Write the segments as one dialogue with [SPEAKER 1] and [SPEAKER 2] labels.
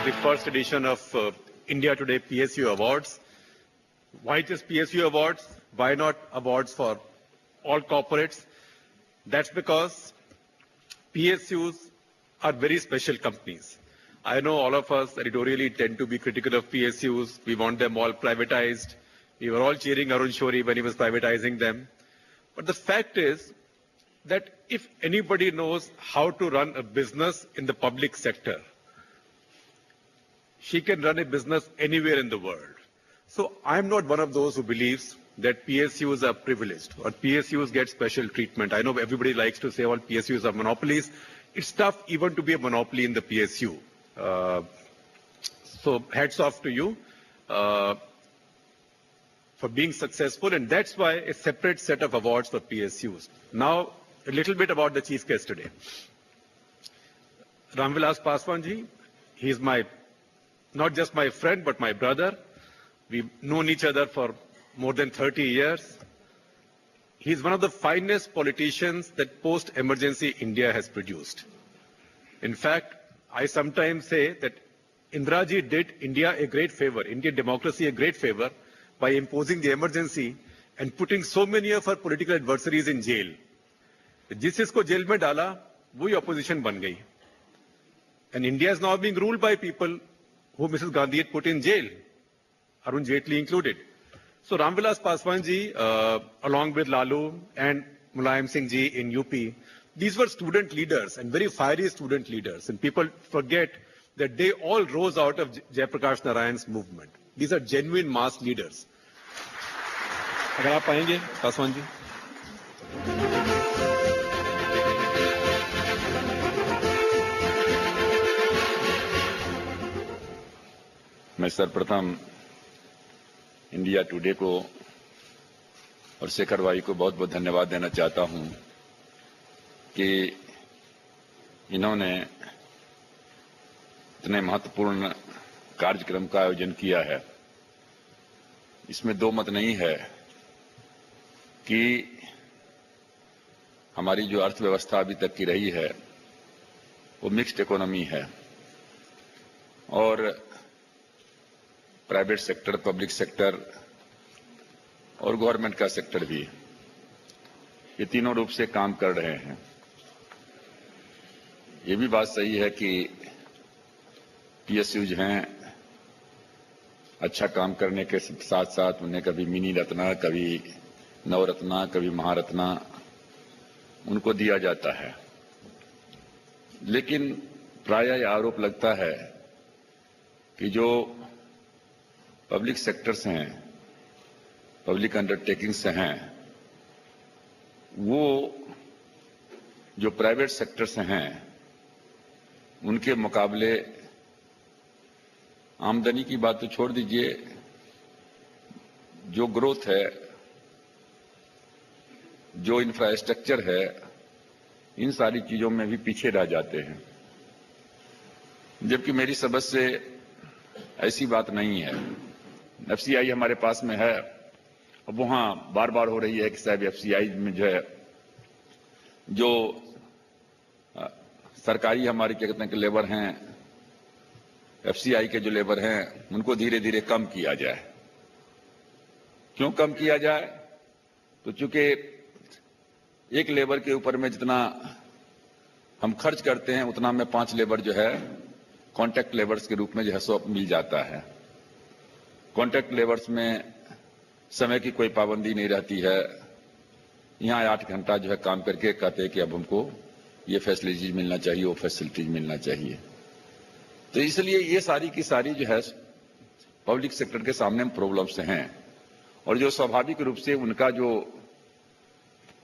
[SPEAKER 1] the first edition of India Today PSU Awards. Why just PSU Awards? Why not awards for all corporates? That's because PSUs are very special companies. I know all of us editorially tend to be critical of PSUs. We want them all privatized. We were all cheering Arun Shourie when he was privatizing them. But the fact is that if anybody knows how to run a business in the public sector, she can run a business anywhere in the world. So I'm not one of those who believes that PSUs are privileged or PSUs get special treatment. I know everybody likes to say all PSUs are monopolies. It's tough even to be a monopoly in the PSU. So hats off to you for being successful, and that's why a separate set of awards for PSUs. Now, a little bit about the chief guest today. Ramvilas Paswan ji, he's not just my friend, but my brother. We've known each other for more than 30 years. He's one of the finest politicians that post-emergency India has produced. In fact, I sometimes say that Indiraji did India a great favor, Indian democracy a great favor, by imposing the emergency and putting so many of her political adversaries in jail. जिस इसको jail में डाला, वही opposition बन गई. And India is now being ruled by people who Mrs. Gandhi had put in jail, Arun Jaitley included. So Ramvilas Paswan ji, along with Lalu and Mulayam Singh ji in UP, these were student leaders and very fiery student leaders. And people forget that they all rose out of Jayaprakash Narayan's movement. These are genuine mass leaders. अगर आप आएंगे, पासवान जी.
[SPEAKER 2] मैं सर्वप्रथम India today को और शेखर भाई को बहुत बहुत धन्यवाद देना चाहता हूं कि इन्होंने इतने महत्वपूर्ण कार्यक्रम का आयोजन किया है. इसमें दो मत नहीं है कि हमारी जो अर्थव्यवस्था अभी तक की रही है वो मिक्स्ड इकोनॉमी है और प्राइवेट सेक्टर, पब्लिक सेक्टर और गवर्नमेंट का सेक्टर भी, ये तीनों रूप से काम कर रहे हैं. ये भी बात सही है कि पीएसयूज हैं, अच्छा काम करने के साथ साथ उन्हें कभी मिनी रत्ना, कभी नवरत्ना, कभी महारत्ना उनको दिया जाता है. लेकिन प्रायः यह आरोप लगता है कि जो पब्लिक सेक्टर्स हैं, पब्लिक अंडरटेकिंग्स हैं, वो जो प्राइवेट सेक्टर्स हैं उनके मुकाबले आमदनी की बात तो छोड़ दीजिए, जो ग्रोथ है, जो इंफ्रास्ट्रक्चर है, इन सारी चीजों में भी पीछे रह जाते हैं. जबकि मेरी समझ से ऐसी बात नहीं है. एफसीआई हमारे पास में है, अब वहां बार बार हो रही है कि साहब एफसीआई में जो है, जो सरकारी हमारे क्या कहते हैं कि लेबर हैं, एफसीआई के जो लेबर हैं उनको धीरे धीरे कम किया जाए. क्यों कम किया जाए? तो चूंकि एक लेबर के ऊपर में जितना हम खर्च करते हैं उतना में 5 लेबर जो है कॉन्ट्रैक्ट लेबर्स के रूप में जो है सो मिल जाता है. कॉन्ट्रैक्ट लेबर्स में समय की कोई पाबंदी नहीं रहती है. यहाँ 8 घंटा जो है काम करके कहते हैं कि अब हमको ये फैसिलिटीज मिलना चाहिए, वो फैसिलिटीज मिलना चाहिए. तो इसलिए ये सारी की सारी जो है पब्लिक सेक्टर के सामने प्रॉब्लम्स हैं और जो स्वाभाविक रूप से उनका जो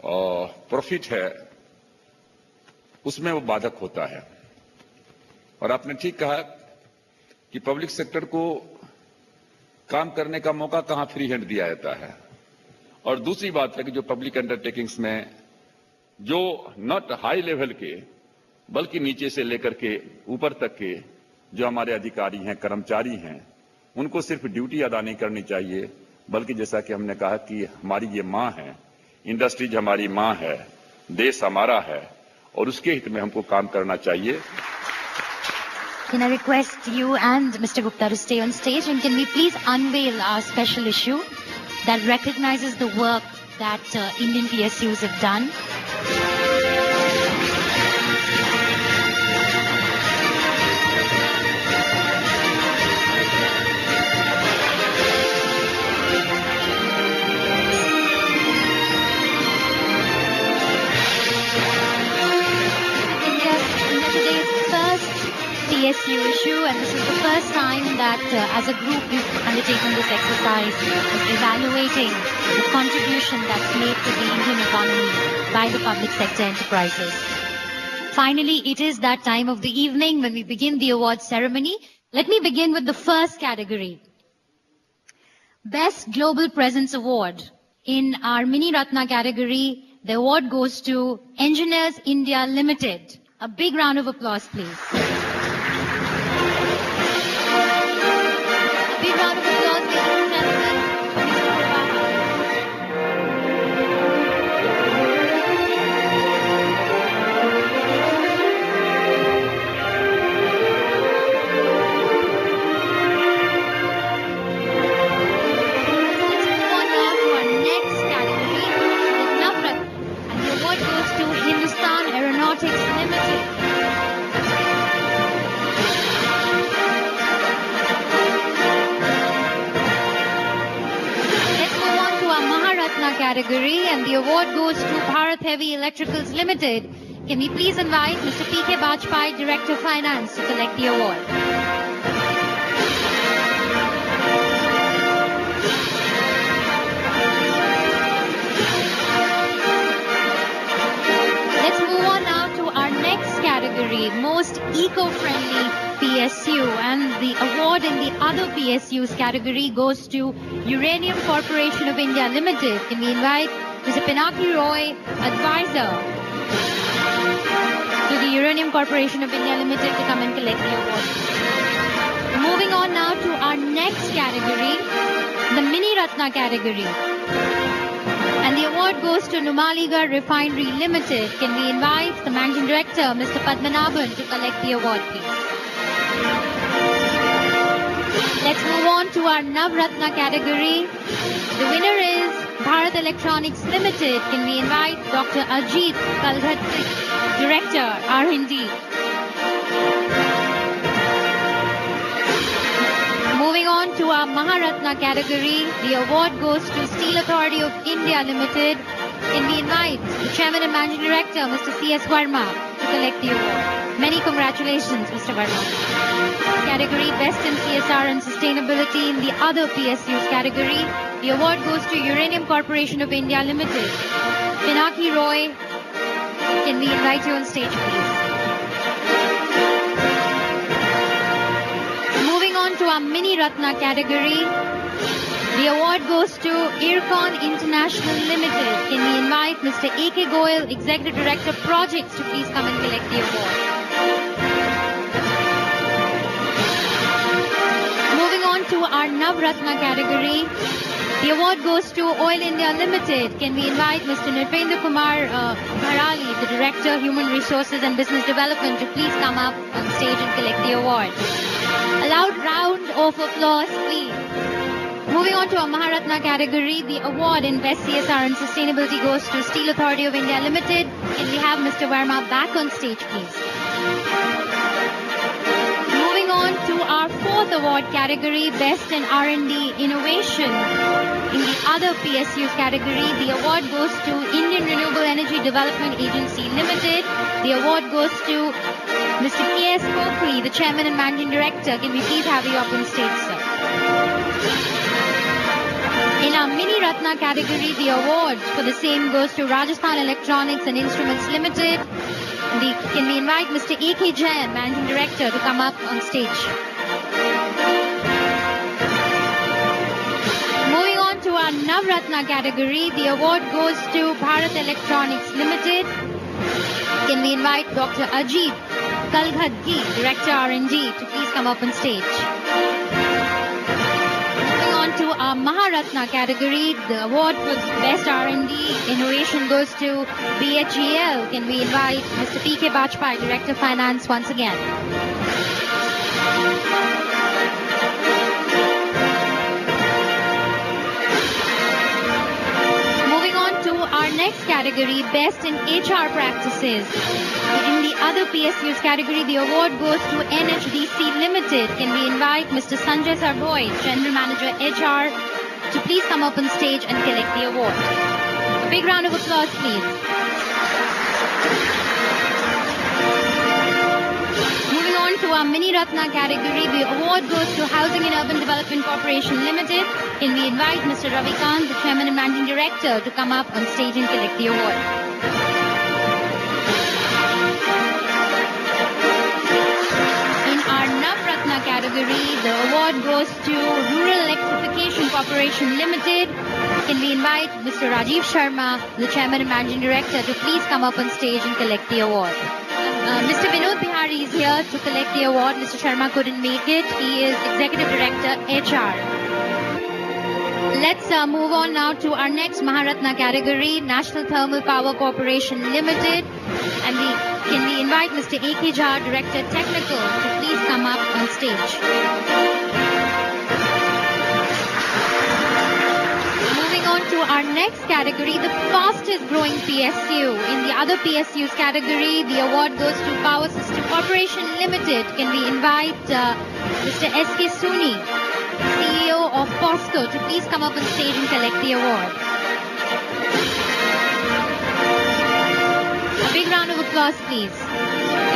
[SPEAKER 2] प्रॉफिट है उसमें वो बाधक होता है. और आपने ठीक कहा कि पब्लिक सेक्टर को काम करने का मौका कहां फ्री हैंड दिया जाता है. और दूसरी बात है कि जो पब्लिक अंडरटेकिंग्स में जो नॉट हाई लेवल के बल्कि नीचे से लेकर के ऊपर तक के जो हमारे अधिकारी हैं, कर्मचारी हैं, उनको सिर्फ ड्यूटी अदा नहीं करनी चाहिए, बल्कि जैसा कि हमने कहा कि हमारी ये मां है, इंडस्ट्रीज हमारी मां है, देश हमारा है और उसके हित में हमको काम करना चाहिए.
[SPEAKER 3] Can I request you and Mr. Gupta to stay on stage, and can we please unveil our special issue that recognizes the work that Indian PSUs have done? PSU issue, and this is the first time that as a group we've undertaken this exercise of evaluating the contribution that's made to the Indian economy by the public sector enterprises. Finally, it is that time of the evening when we begin the awards ceremony. Let me begin with the first category. Best Global Presence Award. In our Mini Ratna category, the award goes to Engineers India Limited. A big round of applause, please. Big round of applause, ladies and gentlemen, for Mr. Purvaha. Let's move on now to our next category, the Navratna, and the award goes to Hindustan Aeronautics Limited. Category, and the award goes to Bharat Heavy Electricals Limited. Can we please invite Mr. P.K. Bajpai, Director of Finance, to collect the award? Let's move on now to our next category, Most Eco-Friendly PSU, and the award in the Other PSUs category goes to Uranium Corporation of India Limited. Can we invite Mr. Pinaki Roy, advisor to the Uranium Corporation of India Limited, to come and collect the award. Moving on now to our next category, the Mini Ratna category. And the award goes to Numaligarh Refinery Limited. Can we invite the Managing Director, Mr. Padmanabhan, to collect the award, please? Let's move on to our Navratna category. The winner is Bharat Electronics Limited. Can we invite Dr. Ajit Kalghatti, Director, R&D. Moving on to our Maharatna category, the award goes to Steel Authority of India Limited. Can we invite the Chairman and Managing Director, Mr. C.S. Verma, to collect the award? Many congratulations, Mr. Verma. Category Best in CSR and Sustainability in the Other PSUs category, the award goes to Uranium Corporation of India Limited. Pinaki Roy, can we invite you on stage, please? Moving on to our Mini Ratna category, the award goes to Ircon International Limited. Can we invite Mr. A.K. Goyal, Executive Director Projects, to please come and collect the award? Moving on to our Navratna category, the award goes to Oil India Limited. Can we invite Mr. Nirpendra Kumar Bharali, the Director, Human Resources and Business Development, to please come up on stage and collect the award? A loud round of applause, please. Moving on to our Maharatna category, the award in Best CSR and Sustainability goes to Steel Authority of India Limited. Can we have Mr. Verma back on stage, please? Moving on to our fourth award category, Best in R&D Innovation. In the Other PSUs category, the award goes to Indian Renewable Energy Development Agency Limited. The award goes to Mr. K.S. Kokri, the Chairman and Managing Director. Can we please have you up on stage, sir? In our Mini Ratna category, the award for the same goes to Rajasthan Electronics and Instruments Limited. Can we invite Mr. A.K. Jain, Managing Director, to come up on stage? Moving on to our Navratna category, the award goes to Bharat Electronics Limited. Can we invite Dr. Ajit Kalghatti, Director R&D, to please come up on stage? To our Maharatna category, the award for Best R&D Innovation goes to BHEL. Can we invite Mr. P.K. Bajpai, Director of Finance, once again? Moving on to our next category, Best in HR Practices. In the other PSUs category, the award goes to NHDC Limited. Can we invite Mr. Sanjay Sarboy, General Manager HR, to please come up on stage and collect the award. A big round of applause, please. Moving on to our Mini Ratna category, the award goes to Housing and Urban Development Corporation Limited. Can we invite Mr. Ravikant, the Chairman and Managing Director, to come up on stage and collect the award. In our Navratna category, the award goes to Rural Electrification Corporation Limited. Can we invite Mr. Rajiv Sharma, the Chairman and Managing Director, to please come up on stage and collect the award. Mr. Vinod Bihari is here to collect the award. Mr. Sharma couldn't make it. He is Executive Director, HR. Let's move on now to our next Maharatna category, National Thermal Power Corporation Limited. And can we invite Mr. A.K. Jha, Director Technical, to please come up on stage. Moving on to our next category, the fastest growing PSU. In the other PSUs category, the award goes to Power System Corporation Limited. Can we invite Mr. S.K. Suni, CEO of POSCO, to please come up on stage and collect the award. A big round of applause, please.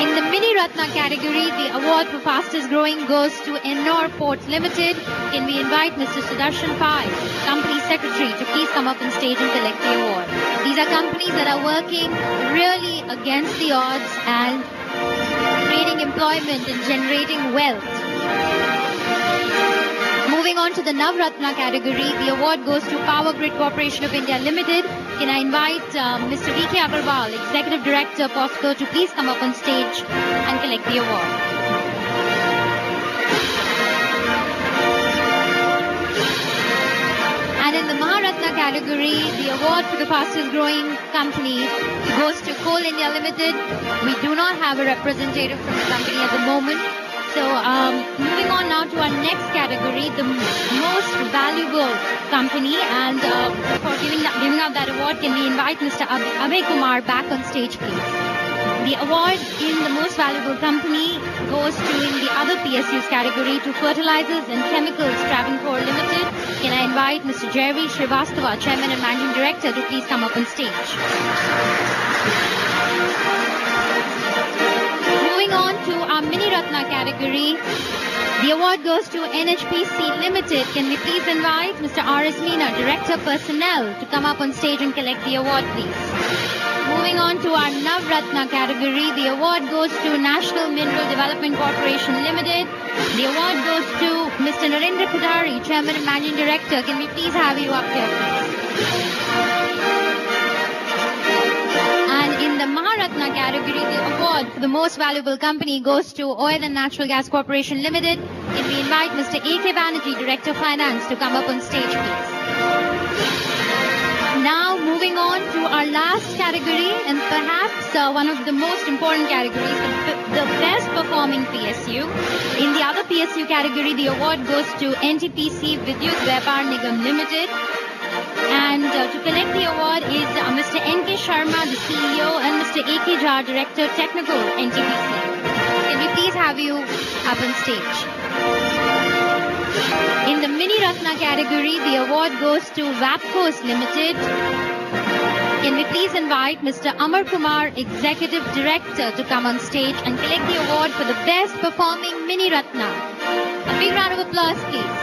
[SPEAKER 3] In the Mini Ratna category, the award for fastest growing goes to Ennore Port Limited. Can we invite Mr. Sudarshan Pai, Company Secretary, to please come up on stage and collect the award. These are companies that are working really against the odds and creating employment and generating wealth. Moving on to the Navratna category, the award goes to Power Grid Corporation of India Limited. Can I invite Mr. V.K. Agarwal, Executive Director, POSCO, to please come up on stage and collect the award. And in the Maharatna category, the award for the fastest growing company goes to Coal India Limited. We do not have a representative from the company at the moment. So moving on now to our next category, the most valuable company, and for giving out that award, can we invite Mr. Abhay Kumar back on stage, please? The award in the most valuable company goes to, in the other PSUs category, to Fertilizers and Chemicals Travancore Limited. Can I invite Mr. Jerry Srivastava, Chairman and Managing Director, to please come up on stage? Moving on to our Mini Ratna category, the award goes to NHPC Limited. Can we please invite Mr. R.S. Meena, Director Personnel, to come up on stage and collect the award, please? Moving on to our Navratna category, the award goes to National Mineral Development Corporation Limited. The award goes to Mr. Narendra Kudari, Chairman and Managing Director. Can we please have you up here, please? And in the Maharatna category, the award for the most valuable company goes to Oil and Natural Gas Corporation Limited. Can we invite Mr. A.K. Banerjee, Director of Finance, to come up on stage, please? Now, moving on to our last category, and perhaps one of the most important categories, the best performing PSU. In the other PSU category, the award goes to NTPC Vidyut Vyapar Nigam Limited. And to collect the award is Mr. N.K. Sharma, the CEO, and Mr. A.K. Jha, Director Technical, NTPC. Can we please have you up on stage? In the Mini Ratna category, the award goes to Vapcos Limited. Can we please invite Mr. Amar Kumar, Executive Director, to come on stage and collect the award for the best performing Mini Ratna. A big round of applause, please.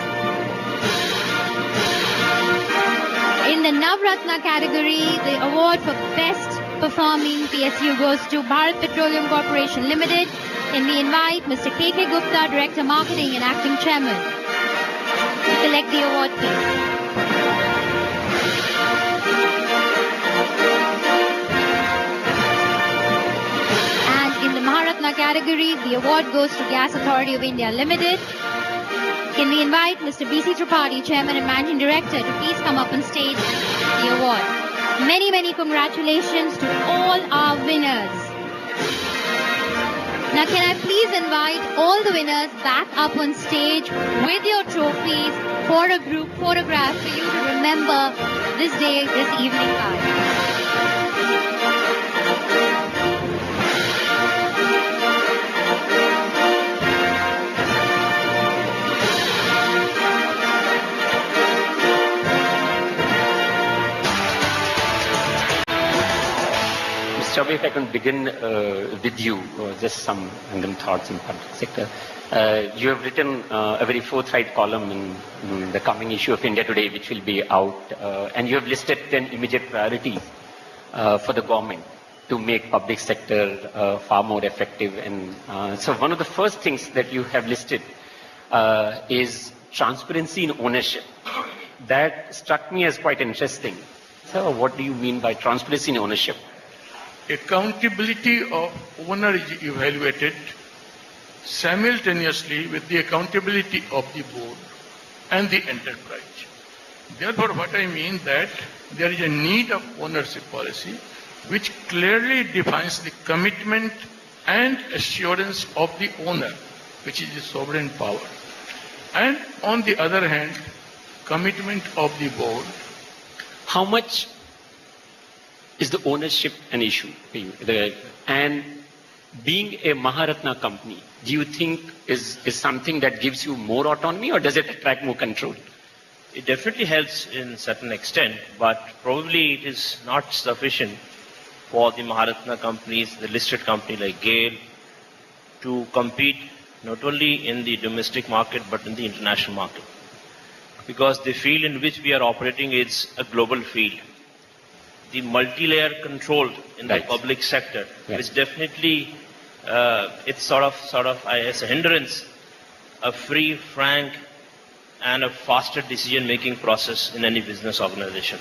[SPEAKER 3] In the Navratna category, the award for best performing PSU goes to Bharat Petroleum Corporation Limited. Can we invite Mr. K.K. Gupta, Director Marketing and Acting Chairman, to collect the award, please? And in the Maharatna category, the award goes to Gas Authority of India Limited. Can we invite Mr. B.C. Tripathi, Chairman and Managing Director, to please come up on stage and accept the award? Many, many congratulations to all our winners. Now, can I please invite all the winners back up on stage with your trophies for a group photograph for you to remember this day, this evening by.
[SPEAKER 4] Chaubey, if I can begin with you, just some random thoughts in public sector. You have written a very forthright column in the coming issue of India Today, which will be out, and you have listed 10 immediate priorities for the government to make public sector far more effective. And so one of the first things that you have listed is transparency in ownership. That struck me as quite interesting. So what do you mean by transparency in ownership?
[SPEAKER 5] Accountability of owner is evaluated simultaneously with the accountability of the board and the enterprise. Therefore, what I mean that there is a need of ownership policy which clearly defines the commitment and assurance of the owner, which is the sovereign power. And on the other hand, commitment of the board.
[SPEAKER 4] How much is the ownership an issue for you? And being a Maharatna company, do you think is something that gives you more autonomy, or does it attract more control?
[SPEAKER 6] It definitely helps in certain extent, but probably it is not sufficient for the Maharatna companies, the listed company like GAIL, to compete not only in the domestic market but in the international market. Because the field in which we are operating is a global field. The multi-layer control in the public sector is definitely, it's sort of as a hindrance, a free, frank, and a faster decision-making process in any business organization.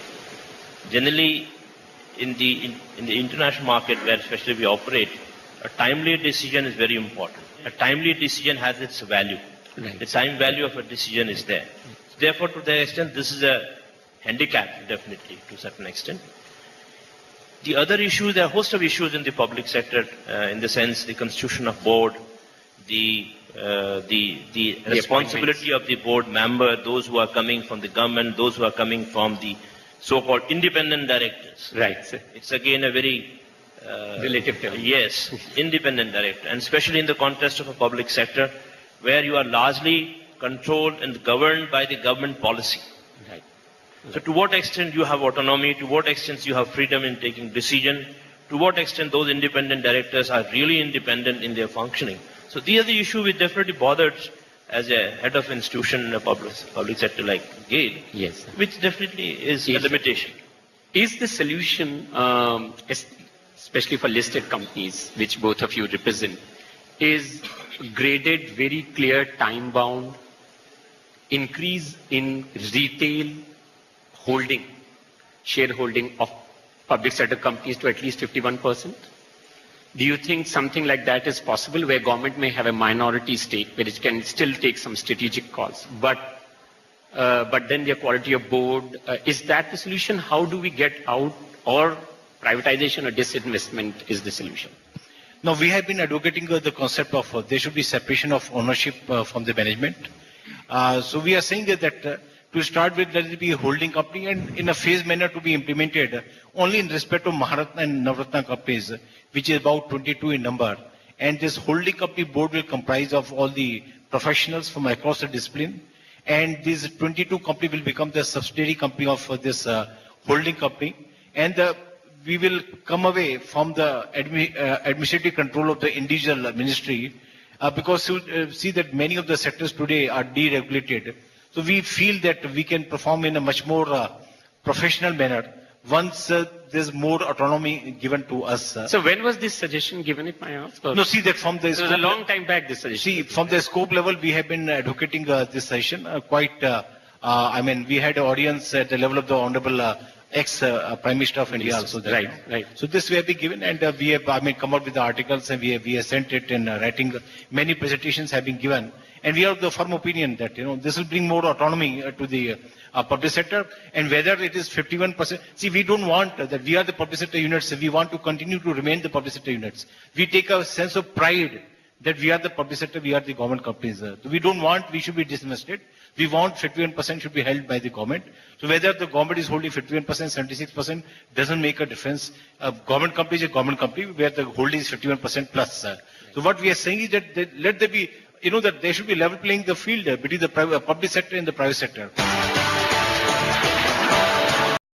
[SPEAKER 6] Generally, in the international market where especially we operate, a timely decision is very important. A timely decision has its value.
[SPEAKER 4] Right.
[SPEAKER 6] The time value of a decision is there. Therefore, to that extent, this is a handicap, definitely, to a certain extent. The other issues, there are a host of issues in the public sector, in the sense the constitution of board, the responsibility of the board member, those who are coming from the government, those who are coming from the so-called independent directors.
[SPEAKER 4] Right.
[SPEAKER 6] It's again a very
[SPEAKER 4] relative term.
[SPEAKER 6] Yes, independent director, and especially in the context of a public sector, where you are largely controlled and governed by the government policy.
[SPEAKER 4] Right.
[SPEAKER 6] So to what extent you have autonomy, to what extent you have freedom in taking decision, to what extent those independent directors are really independent in their functioning. So these are the issues which definitely bothered as a head of institution in a public sector like GAIL,
[SPEAKER 4] Yes.
[SPEAKER 6] which definitely is a limitation.
[SPEAKER 4] Is the solution, especially for listed companies, which both of you represent, is graded, very clear, time-bound, increase in retail holding, shareholding of public sector companies to at least 51%? Do you think something like that is possible, where government may have a minority stake, where it can still take some strategic calls, but then the quality of board, is that the solution? How do we get out, or privatization or disinvestment is the solution?
[SPEAKER 7] Now, we have been advocating the concept of there should be separation of ownership from the management. So we are saying that to start with, let it be a holding company, and in a phased manner to be implemented only in respect of Maharatna and Navratna companies, which is about 22 in number. And this holding company board will comprise of all the professionals from across the discipline. And this 22 company will become the subsidiary company of this holding company. And we will come away from the administrative control of the individual ministry, because you see that many of the sectors today are deregulated. So we feel that we can perform in a much more professional manner once there's more autonomy given to us.
[SPEAKER 4] So when was this suggestion given, if I ask?
[SPEAKER 7] No, see that from the
[SPEAKER 4] It was a long time back, this suggestion.
[SPEAKER 7] See, from the scope level, we have been advocating this session I mean, we had an audience at the level of the Honorable ex-Prime Minister of India also.
[SPEAKER 4] Right, right.
[SPEAKER 7] So this we have been given, and we have, come out with the articles, and we have sent it in writing. Many presentations have been given, and we are of the firm opinion that, this will bring more autonomy to the public sector, and whether it is 51%. See, we don't want that we are the public sector units. We want to continue to remain the public sector units. We take a sense of pride that we are the public sector, we are the government companies. We don't want, we should be disinvested. We want 51% should be held by the government. So whether the government is holding 51%, 76% doesn't make a difference. Government company is a government company where the holding is 51% plus. So what we are saying is that let there be, that there should be level playing the field between the public sector and the private sector.